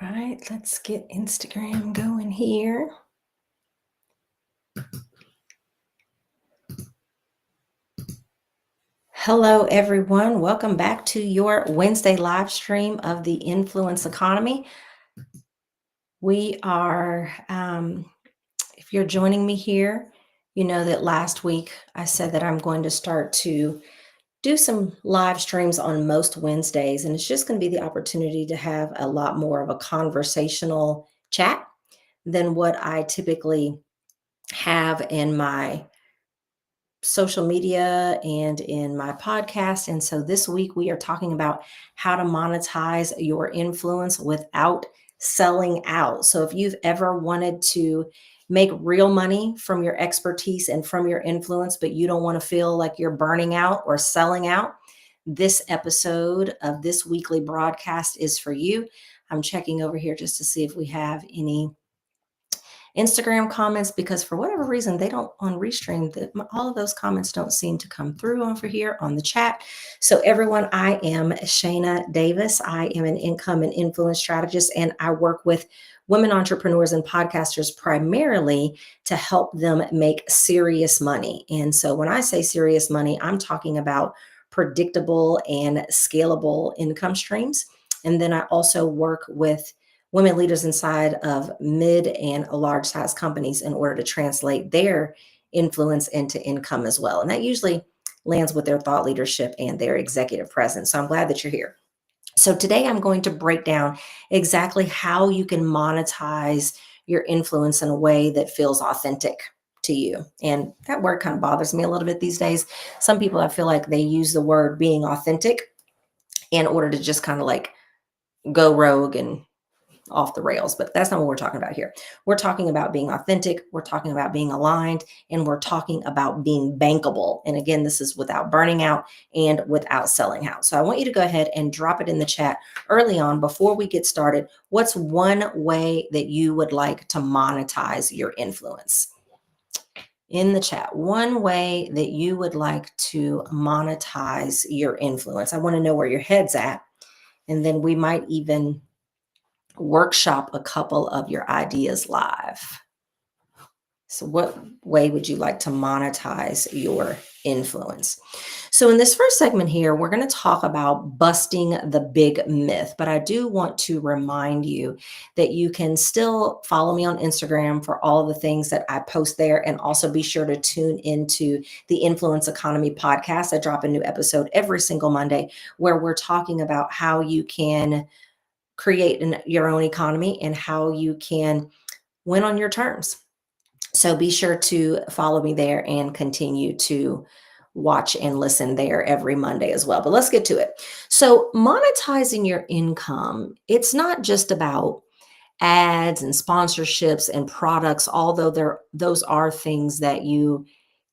Right, let's get Instagram going here. Hello, everyone. Welcome back to your Wednesday live stream of the Influence Economy. We are, if you're joining me here, you know that last week I said that I'm going to start to do some live streams on most Wednesdays, and it's just going to be the opportunity to have a lot more of a conversational chat than what I typically have in my social media and in my podcast. And so this week we are talking about how to monetize your influence without selling out. So if you've ever wanted to make real money from your expertise and from your influence, but you don't want to feel like you're burning out or selling out, this episode of this weekly broadcast is for you. I'm checking over here just to see if we have any Instagram comments because for whatever reason they don't on Restream that all of those comments don't seem to come through over here on the chat. So everyone, I am Shayna Davis. I am an income and influence strategist, and I work with women entrepreneurs and podcasters primarily to help them make serious money. And so when I say serious money, I'm talking about predictable and scalable income streams. And then I also work with women leaders inside of mid and large size companies in order to translate their influence into income as well. And that usually lands with their thought leadership and their executive presence. So I'm glad that you're here. So today I'm going to break down exactly how you can monetize your influence in a way that feels authentic to you. And that word kind of bothers me a little bit these days. Some people, I feel like they use the word being authentic in order to just kind of like go rogue and off the rails, but that's not what we're talking about here. We're talking about being authentic. We're talking about being aligned, and we're talking about being bankable. And again, this is without burning out and without selling out. So I want you to go ahead and drop it in the chat early on before we get started. What's one way that you would like to monetize your influence? In the chat, one way that you would like to monetize your influence. I want to know where your head's at. And then we might even workshop a couple of your ideas live. So what way would you like to monetize your influence? So in this first segment here, we're going to talk about busting the big myth, but I do want to remind you that you can still follow me on Instagram for all the things that I post there, and also be sure to tune into the Influence Economy podcast. I drop a new episode every single Monday where we're talking about how you can create your own economy and how you can win on your terms. So be sure to follow me there and continue to watch and listen there every Monday as well. But let's get to it. So monetizing your income, it's not just about ads and sponsorships and products, although those are things that you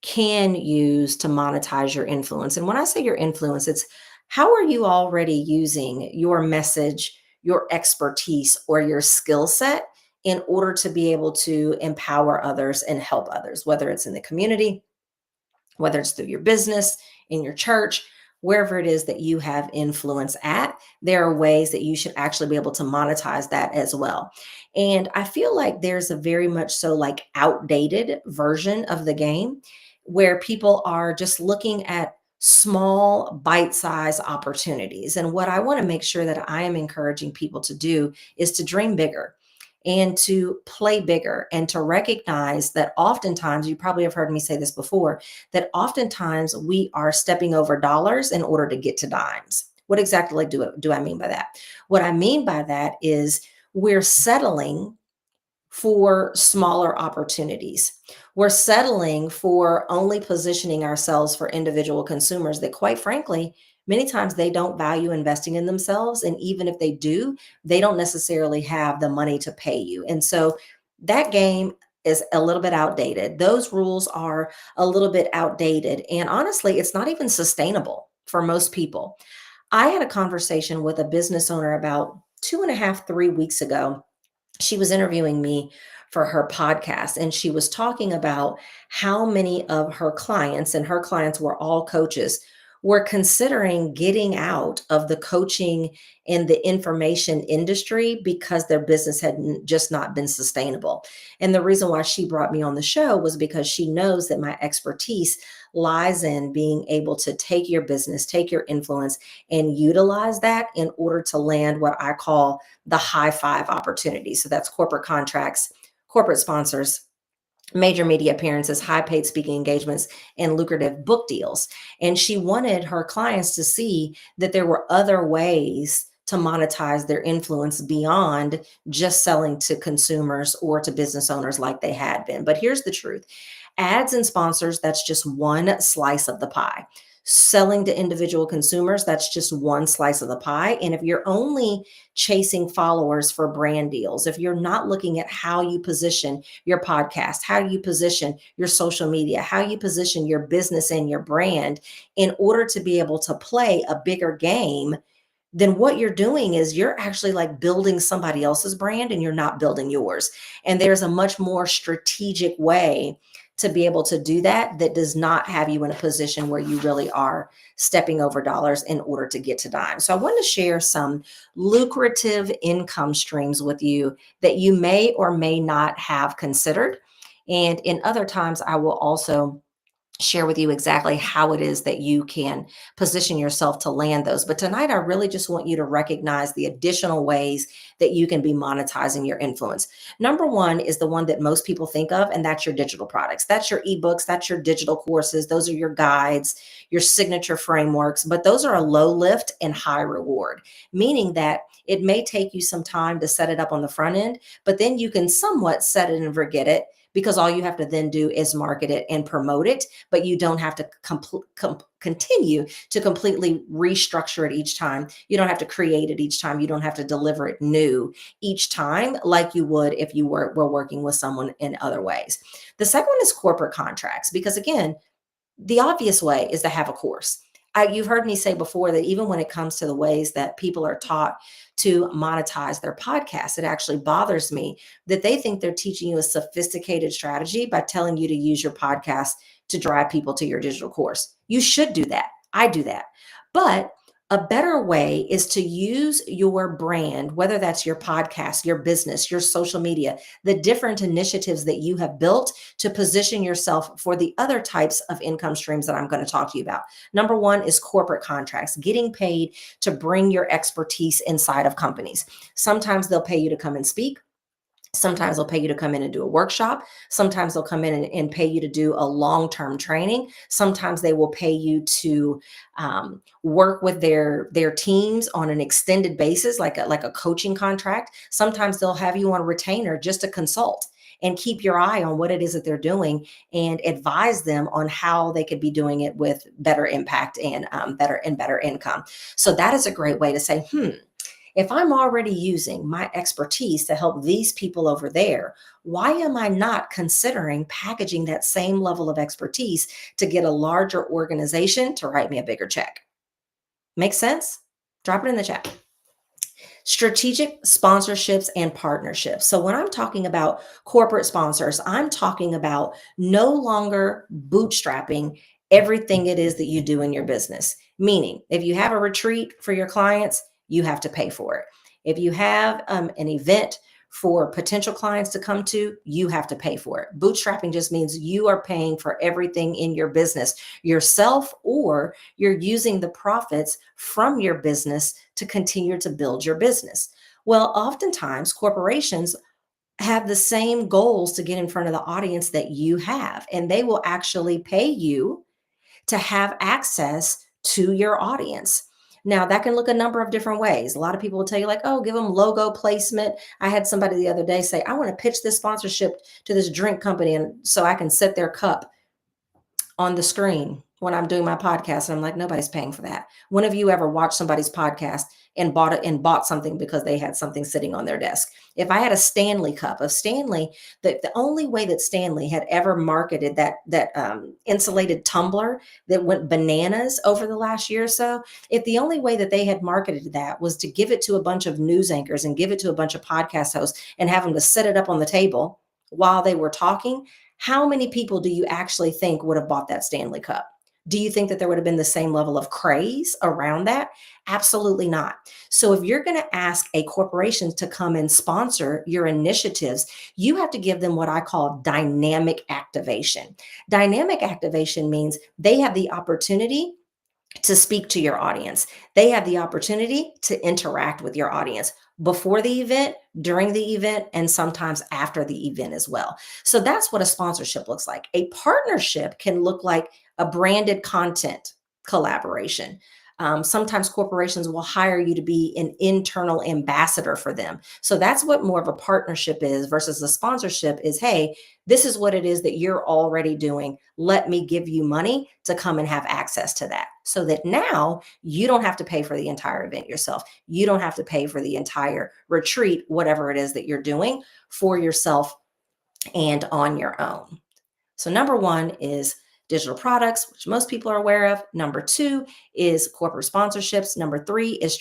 can use to monetize your influence. And when I say your influence, it's how are you already using your message, your expertise, or your skill set in order to be able to empower others and help others, whether it's in the community, whether it's through your business, in your church, wherever it is that you have influence at, there are ways that you should actually be able to monetize that as well. And I feel like there's a very much so like outdated version of the game where people are just looking at small bite-sized opportunities. And what I want to make sure that I am encouraging people to do is to dream bigger and to play bigger and to recognize that oftentimes, you probably have heard me say this before, that oftentimes we are stepping over dollars in order to get to dimes. What exactly do I mean by that? What I mean by that is we're settling for smaller opportunities. We're settling for only positioning ourselves for individual consumers that, quite frankly, many times they don't value investing in themselves. And even if they do, they don't necessarily have the money to pay you. And so that game is a little bit outdated. Those rules are a little bit outdated. And honestly, it's not even sustainable for most people. I had a conversation with a business owner about 2.5, 3 weeks ago. She was interviewing me for her podcast, and she was talking about how many of her clients, and her clients were all coaches, were considering getting out of the coaching and the information industry because their business had just not been sustainable. And the reason why she brought me on the show was because she knows that my expertise lies in being able to take your business, take your influence, and utilize that in order to land what I call the high five opportunities. So that's corporate contracts, corporate sponsors, major media appearances, high paid speaking engagements, and lucrative book deals. And she wanted her clients to see that there were other ways to monetize their influence beyond just selling to consumers or to business owners like they had been. But here's the truth: ads and sponsors, that's just one slice of the pie. Selling to individual consumers, that's just one slice of the pie. And if you're only chasing followers for brand deals, if you're not looking at how you position your podcast, how you position your social media, how you position your business and your brand in order to be able to play a bigger game, then what you're doing is you're actually like building somebody else's brand and you're not building yours. And there's a much more strategic way to be able to do that that does not have you in a position where you really are stepping over dollars in order to get to dime. So I want to share some lucrative income streams with you that you may or may not have considered. And in other times, I will also share with you exactly how it is that you can position yourself to land those. But tonight, I really just want you to recognize the additional ways that you can be monetizing your influence. Number one is the one that most people think of, and that's your digital products. That's your ebooks, that's your digital courses, those are your guides, your signature frameworks, but those are a low lift and high reward, meaning that it may take you some time to set it up on the front end, but then you can somewhat set it and forget it because all you have to then do is market it and promote it, but you don't have to continue to completely restructure it each time. You don't have to create it each time. You don't have to deliver it new each time like you would if you were working with someone in other ways. The second one is corporate contracts, because again, the obvious way is to have a course. You've heard me say before that even when it comes to the ways that people are taught to monetize their podcasts, it actually bothers me that they think they're teaching you a sophisticated strategy by telling you to use your podcast to drive people to your digital course. You should do that. I do that. But a better way is to use your brand, whether that's your podcast, your business, your social media, the different initiatives that you have built to position yourself for the other types of income streams that I'm going to talk to you about. Number one is corporate contracts, getting paid to bring your expertise inside of companies. Sometimes they'll pay you to come and speak. Sometimes they'll pay you to come in and do a workshop. Sometimes they'll come in and pay you to do a long-term training. Sometimes they will pay you to work with their teams on an extended basis, like a coaching contract. Sometimes they'll have you on retainer just to consult and keep your eye on what it is that they're doing and advise them on how they could be doing it with better impact and better income. So that is a great way to say, if I'm already using my expertise to help these people over there, why am I not considering packaging that same level of expertise to get a larger organization to write me a bigger check? Make sense? Drop it in the chat. Strategic sponsorships and partnerships. So when I'm talking about corporate sponsors, I'm talking about no longer bootstrapping everything it is that you do in your business. Meaning, if you have a retreat for your clients, you have to pay for it. If you have an event for potential clients to come to, you have to pay for it. Bootstrapping just means you are paying for everything in your business yourself, or you're using the profits from your business to continue to build your business. Well, oftentimes corporations have the same goals to get in front of the audience that you have, and they will actually pay you to have access to your audience. Now, that can look a number of different ways. A lot of people will tell you, like, oh, give them logo placement. I had somebody the other day say, I want to pitch this sponsorship to this drink company, and so I can set their cup on the screen when I'm doing my podcast. And I'm like, nobody's paying for that. When have you ever watched somebody's podcast and bought something because they had something sitting on their desk? If I had a Stanley cup of Stanley, the only way that Stanley had ever marketed that insulated tumbler that went bananas over the last year or so, if the only way that they had marketed that was to give it to a bunch of news anchors and give it to a bunch of podcast hosts and have them to set it up on the table while they were talking, how many people do you actually think would have bought that Stanley cup? Do you think that there would have been the same level of craze around that? Absolutely not. So if you're going to ask a corporation to come and sponsor your initiatives, you have to give them what I call dynamic activation. Dynamic activation means they have the opportunity to speak to your audience. They have the opportunity to interact with your audience before the event, during the event, and sometimes after the event as well. So that's what a sponsorship looks like. A partnership can look like a branded content collaboration. Sometimes corporations will hire you to be an internal ambassador for them. So that's what more of a partnership is versus a sponsorship is, hey, this is what it is that you're already doing. Let me give you money to come and have access to that so that now you don't have to pay for the entire event yourself. You don't have to pay for the entire retreat, whatever it is that you're doing for yourself and on your own. So, number one is digital products, which most people are aware of. Number two is corporate sponsorships. Number three is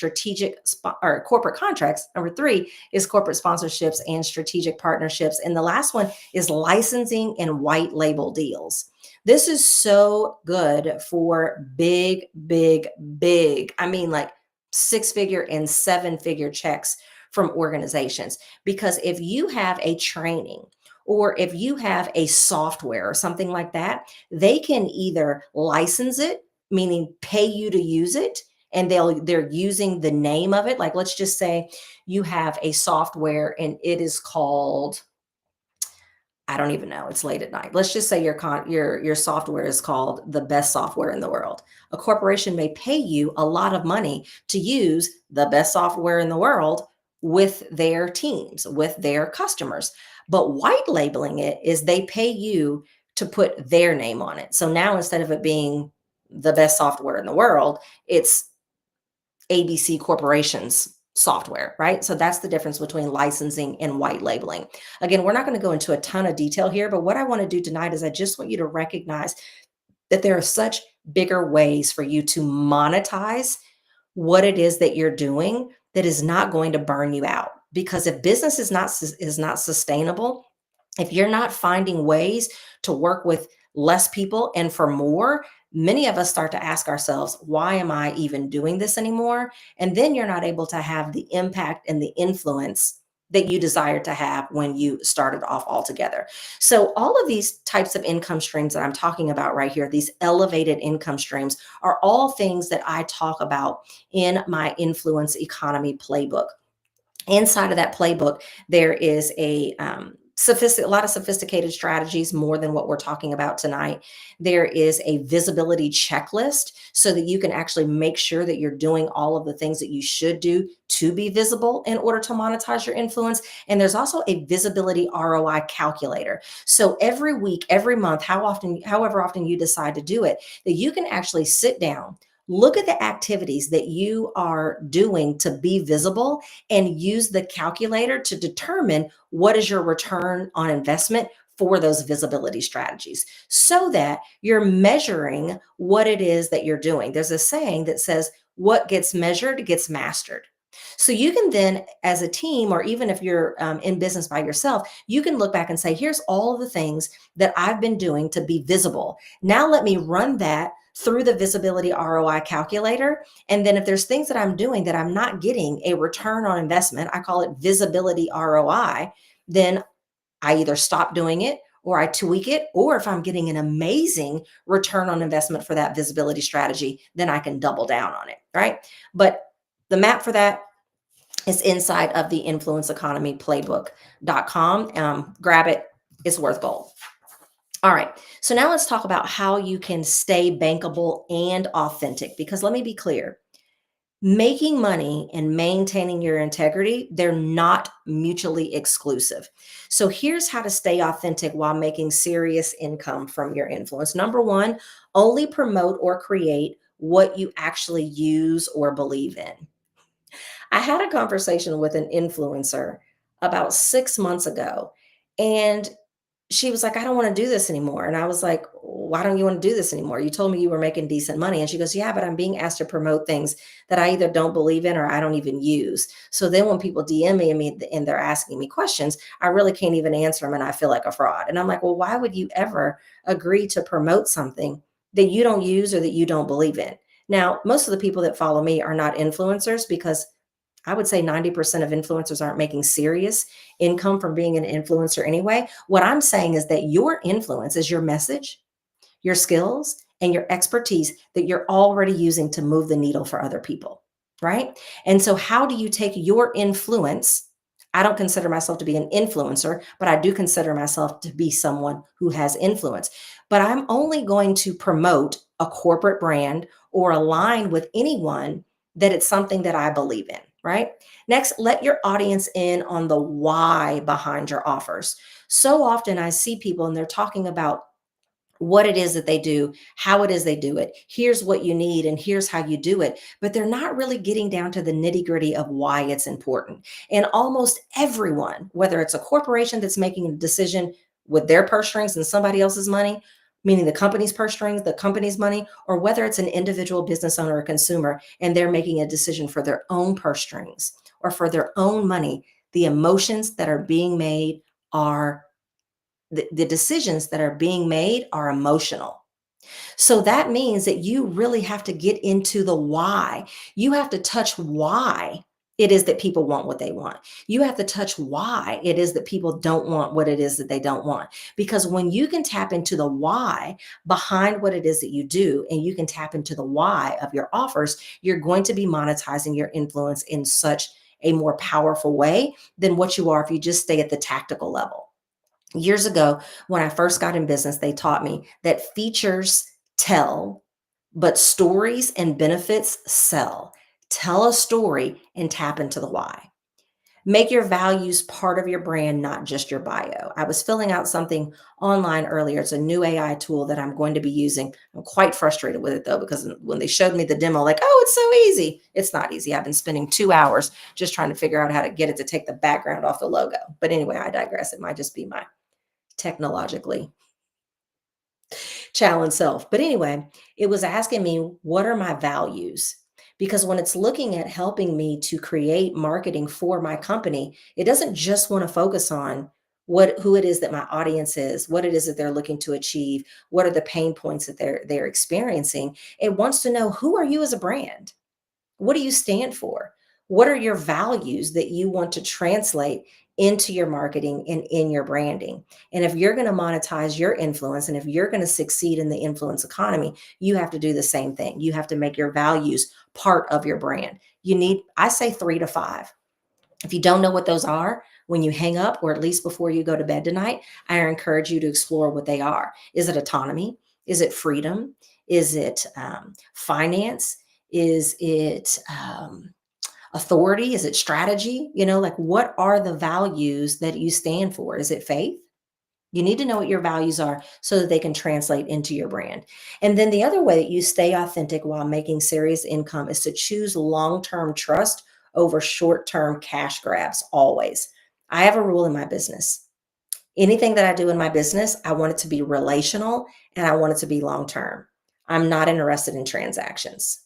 or corporate contracts. Number three is corporate sponsorships and strategic partnerships. And the last one is licensing and white label deals. This is so good for big, big, big. I mean, like 6-figure and 7-figure checks from organizations. Because if you have a training or if you have a software or something like that, they can either license it, meaning pay you to use it, and they're using the name of it. Like let's just say you have a software and it is called, I don't even know. It's late at night. Let's just say your software is called the best software in the world. A corporation may pay you a lot of money to use the best software in the world with their teams, with their customers. But white labeling it is they pay you to put their name on it. So now instead of it being the best software in the world, it's ABC Corporation's software, right? So that's the difference between licensing and white labeling. Again, we're not going to go into a ton of detail here, but what I want to do tonight is I just want you to recognize that there are such bigger ways for you to monetize what it is that you're doing that is not going to burn you out. Because if business is not sustainable, if you're not finding ways to work with less people and for more, many of us start to ask ourselves, why am I even doing this anymore? And then you're not able to have the impact and the influence that you desired to have when you started off altogether. So, all of these types of income streams that I'm talking about right here, these elevated income streams, are all things that I talk about in my influence economy playbook. Inside of that playbook, there is a lot of sophisticated strategies, more than what we're talking about tonight. There is a visibility checklist so that you can actually make sure that you're doing all of the things that you should do to be visible in order to monetize your influence. And there's also a visibility ROI calculator. So every week, every month, however often you decide to do it, that you can actually sit down, look at the activities that you are doing to be visible, and use the calculator to determine what is your return on investment for those visibility strategies so that you're measuring what it is that you're doing. There's a saying that says, what gets measured gets mastered. So you can then, as a team, or even if you're in business by yourself, you can look back and say, here's all of the things that I've been doing to be visible. Now let me run that through the visibility ROI calculator. And then if there's things that I'm doing that I'm not getting a return on investment, I call it visibility ROI, then I either stop doing it or I tweak it. Or if I'm getting an amazing return on investment for that visibility strategy, then I can double down on it, right? But the map for that is inside of the influenceeconomyplaybook.com. Grab it. It's worth gold. All right. So now let's talk about how you can stay bankable and authentic. Because let me be clear, making money and maintaining your integrity, they're not mutually exclusive. So here's how to stay authentic while making serious income from your influence. Number one, only promote or create what you actually use or believe in. I had a conversation with an influencer about 6 months ago, and she was like, I don't want to do this anymore. And I was like, why don't you want to do this anymore? You told me you were making decent money. And she goes, yeah, but I'm being asked to promote things that I either don't believe in or I don't even use. So then when people DM me and they're asking me questions, I really can't even answer them and I feel like a fraud. And I'm like, well, why would you ever agree to promote something that you don't use or that you don't believe in. Now, most of the people that follow me are not influencers because I would say 90% of influencers aren't making serious income from being an influencer anyway. What I'm saying is that your influence is your message, your skills, and your expertise that you're already using to move the needle for other people, right? And so, how do you take your influence? I don't consider myself to be an influencer, but I do consider myself to be someone who has influence. But I'm only going to promote a corporate brand or align with anyone that it's something that I believe in, right? Next, let your audience in on the why behind your offers. So often I see people and they're talking about what it is that they do, how it is they do it. Here's what you need, and here's how you do it. But they're not really getting down to the nitty gritty of why it's important. And almost everyone, whether it's a corporation that's making a decision with their purse strings and somebody else's money, meaning the company's purse strings, the company's money, or whether it's an individual business owner or consumer and they're making a decision for their own purse strings or for their own money, the emotions that are being made are the decisions that are being made are emotional. So that means that you really have to get into the why. You have to touch why it is that people want what they want. You have to touch why it is that people don't want what it is that they don't want. Because when you can tap into the why behind what it is that you do, and you can tap into the why of your offers, you're going to be monetizing your influence in such a more powerful way than what you are if you just stay at the tactical level. Years ago, when I first got in business, they taught me that features tell, but stories and benefits sell. Tell a story and tap into the why. Make your values part of your brand, not just your bio. I was filling out something online earlier. It's a new AI tool that I'm going to be using. I'm quite frustrated with it though, because when they showed me the demo, like, oh, it's so easy. It's not easy. I've been spending 2 hours just trying to figure out how to get it to take the background off the logo. But anyway, I digress. It might just be my technologically challenged self. But anyway, it was asking me, what are my values? Because when it's looking at helping me to create marketing for my company, it doesn't just want to focus on who it is that my audience is, what it is that they're looking to achieve, what are the pain points that they're experiencing. It wants to know, who are you as a brand? What do you stand for? What are your values that you want to translate into your marketing and in your branding? And if you're going to monetize your influence and if you're going to succeed in the influence economy, you have to do the same thing. You have to make your values part of your brand. You need, I say 3 to 5. If you don't know what those are, when you hang up, or at least before you go to bed tonight, I encourage you to explore what they are. Is it autonomy? Is it freedom? Is it finance? Is it authority? Is it strategy? Like, what are the values that you stand for? Is it faith? You need to know what your values are so that they can translate into your brand. And then the other way that you stay authentic while making serious income is to choose long term trust over short term cash grabs always. I have a rule in my business. Anything that I do in my business, I want it to be relational and I want it to be long term. I'm not interested in transactions.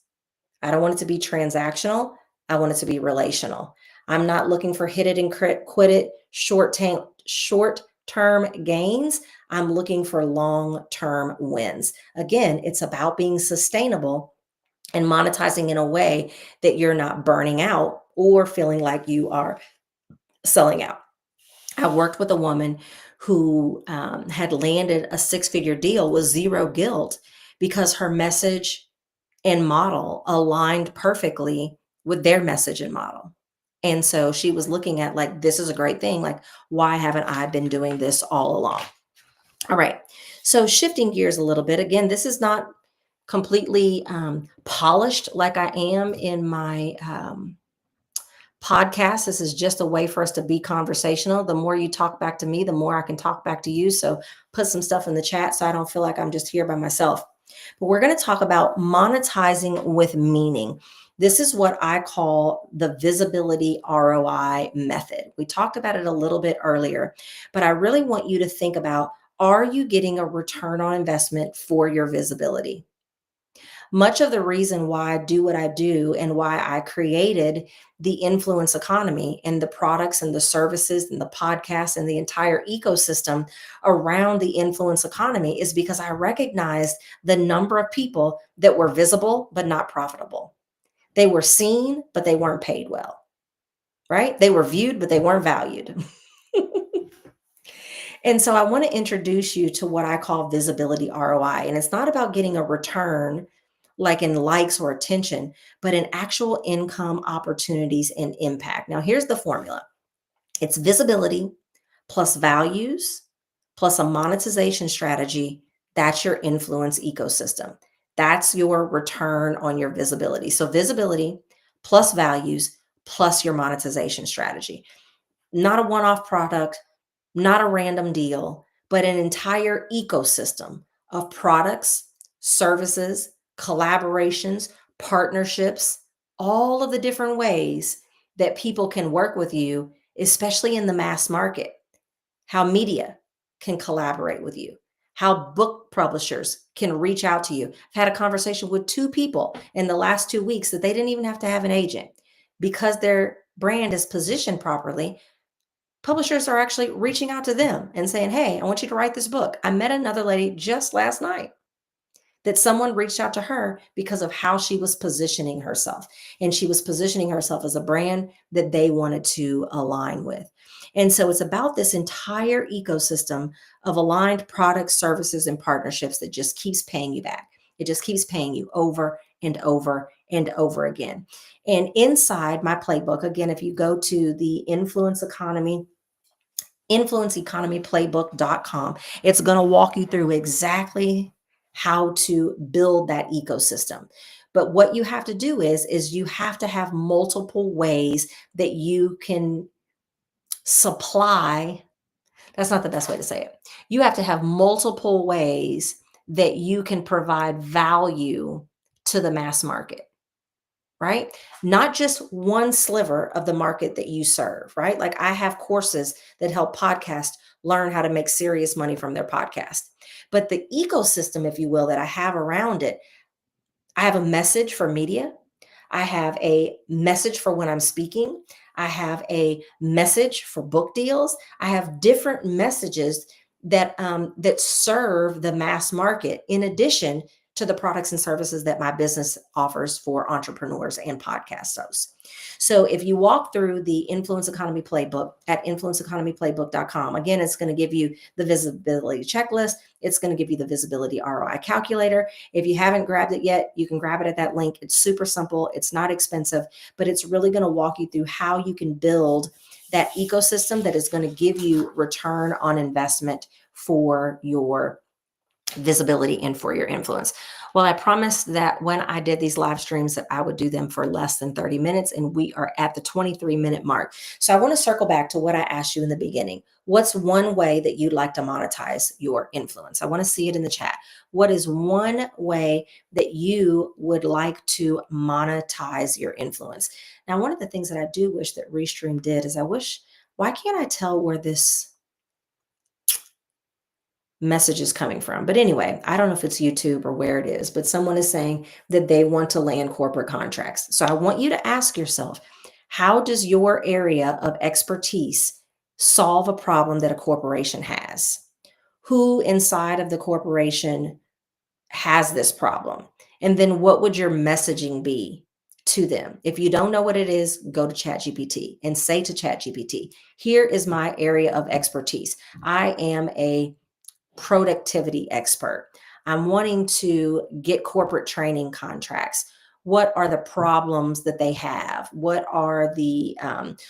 I don't want it to be transactional. I want it to be relational. I'm not looking for hit it and quit it short term gains. I'm looking for long term wins. Again, it's about being sustainable and monetizing in a way that you're not burning out or feeling like you are selling out. I worked with a woman who had landed a 6-figure deal with zero guilt because her message and model aligned perfectly with their message and model. And so she was looking at, like, this is a great thing. Like, why haven't I been doing this all along? All right. So shifting gears a little bit, again, this is not completely polished like I am in my podcast. This is just a way for us to be conversational. The more you talk back to me, the more I can talk back to you. So put some stuff in the chat so I don't feel like I'm just here by myself. But we're going to talk about monetizing with meaning. This is what I call the visibility ROI method. We talked about it a little bit earlier, but I really want you to think about, are you getting a return on investment for your visibility? Much of the reason why I do what I do and why I created the influence economy and the products and the services and the podcasts and the entire ecosystem around the influence economy is because I recognized the number of people that were visible but not profitable. They were seen, but they weren't paid well, right? They were viewed, but they weren't valued. And so I want to introduce you to what I call visibility ROI. And it's not about getting a return like in likes or attention, but in actual income opportunities and impact. Now, here's the formula: it's visibility plus values plus a monetization strategy. That's your influence ecosystem. That's your return on your visibility. So, visibility plus values plus your monetization strategy. Not a one off product, not a random deal, but an entire ecosystem of products, services, collaborations, partnerships, all of the different ways that people can work with you, especially in the mass market. How media can collaborate with you, how book publishers can reach out to you. I've had a conversation with two people in the last 2 weeks that they didn't even have to have an agent because their brand is positioned properly. Publishers are actually reaching out to them and saying, "Hey, I want you to write this book." I met another lady just last night that someone reached out to her because of how she was positioning herself. And she was positioning herself as a brand that they wanted to align with. And so it's about this entire ecosystem of aligned products, services, and partnerships that just keeps paying you back. It just keeps paying you over and over and over again. And inside my playbook, again, if you go to the influenceeconomyplaybook.com, it's going to walk you through exactly how to build that ecosystem. But what you have to do is you have to have multiple ways that you can supply. That's not the best way to say it. You have to have multiple ways that you can provide value to the mass market, right? Not just one sliver of the market that you serve, right? Like I have courses that help podcasts learn how to make serious money from their podcast. But the ecosystem, if you will, that I have around it, I have a message for media. I have a message for when I'm speaking. I have a message for book deals. I have different messages that serve the mass market in addition to the products and services that my business offers for entrepreneurs and podcast hosts. So if you walk through the Influence Economy Playbook at influenceeconomyplaybook.com, again, it's going to give you the visibility checklist. It's going to give you the visibility ROI calculator. If you haven't grabbed it yet, you can grab it at that link. It's super simple. It's not expensive, but it's really going to walk you through how you can build that ecosystem that is going to give you return on investment for your visibility and for your influence. Well, I promised that when I did these live streams that I would do them for less than 30 minutes, and we are at the 23-minute mark. So I want to circle back to what I asked you in the beginning. What's one way that you'd like to monetize your influence? I want to see it in the chat. What is one way that you would like to monetize your influence? Now, one of the things that I do wish that Restream did is why can't I tell where this message is coming from? But anyway, I don't know if it's YouTube or where it is, but someone is saying that they want to land corporate contracts. So I want you to ask yourself, how does your area of expertise solve a problem that a corporation has? Who inside of the corporation has this problem? And then what would your messaging be to them? If you don't know what it is, go to ChatGPT and say to ChatGPT, here is my area of expertise. I am a productivity expert. I'm wanting to get corporate training contracts. What are the problems that they have? What are the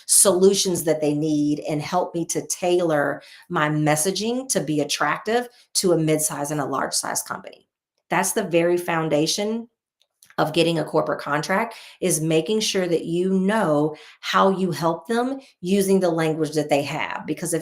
solutions that they need? And help me to tailor my messaging to be attractive to a mid-size and a large-size company. That's the very foundation of getting a corporate contract, is making sure that you know how you help them using the language that they have. Because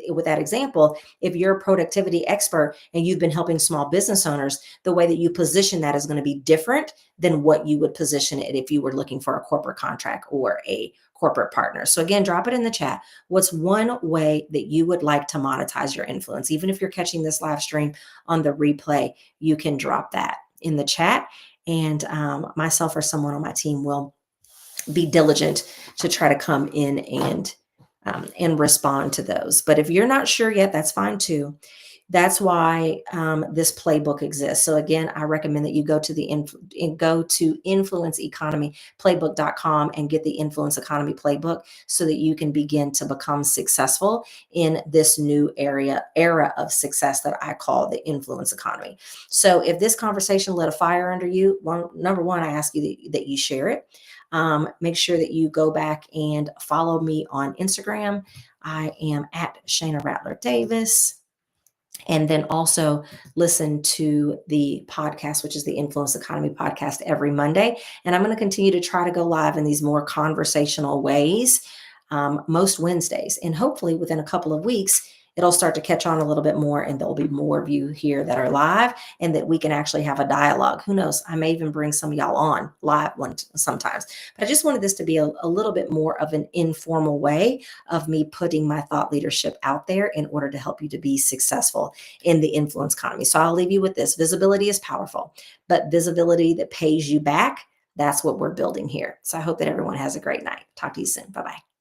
with that example, if you're a productivity expert and you've been helping small business owners, the way that you position that is going to be different than what you would position it if you were looking for a corporate contract or a corporate partner. So again, drop it in the chat. What's one way that you would like to monetize your influence? Even if you're catching this live stream on the replay, you can drop that in the chat. And myself or someone on my team will be diligent to try to come in and respond to those. But if you're not sure yet, that's fine too. That's why this playbook exists. So again, I recommend that you go to go to influenceeconomyplaybook.com and get the Influence Economy Playbook so that you can begin to become successful in this new era of success that I call the influence economy. So if this conversation lit a fire under you, number one, I ask you that you share it. Make sure that you go back and follow me on Instagram. I am at Shana Rattler Davis. And then also listen to the podcast, which is the Influence Economy podcast every Monday. And I'm going to continue to try to go live in these more conversational ways most Wednesdays. And hopefully within a couple of weeks, it'll start to catch on a little bit more and there'll be more of you here that are live and that we can actually have a dialogue. Who knows? I may even bring some of y'all on live sometimes. But I just wanted this to be a little bit more of an informal way of me putting my thought leadership out there in order to help you to be successful in the influence economy. So I'll leave you with this. Visibility is powerful, but visibility that pays you back, that's what we're building here. So I hope that everyone has a great night. Talk to you soon. Bye-bye.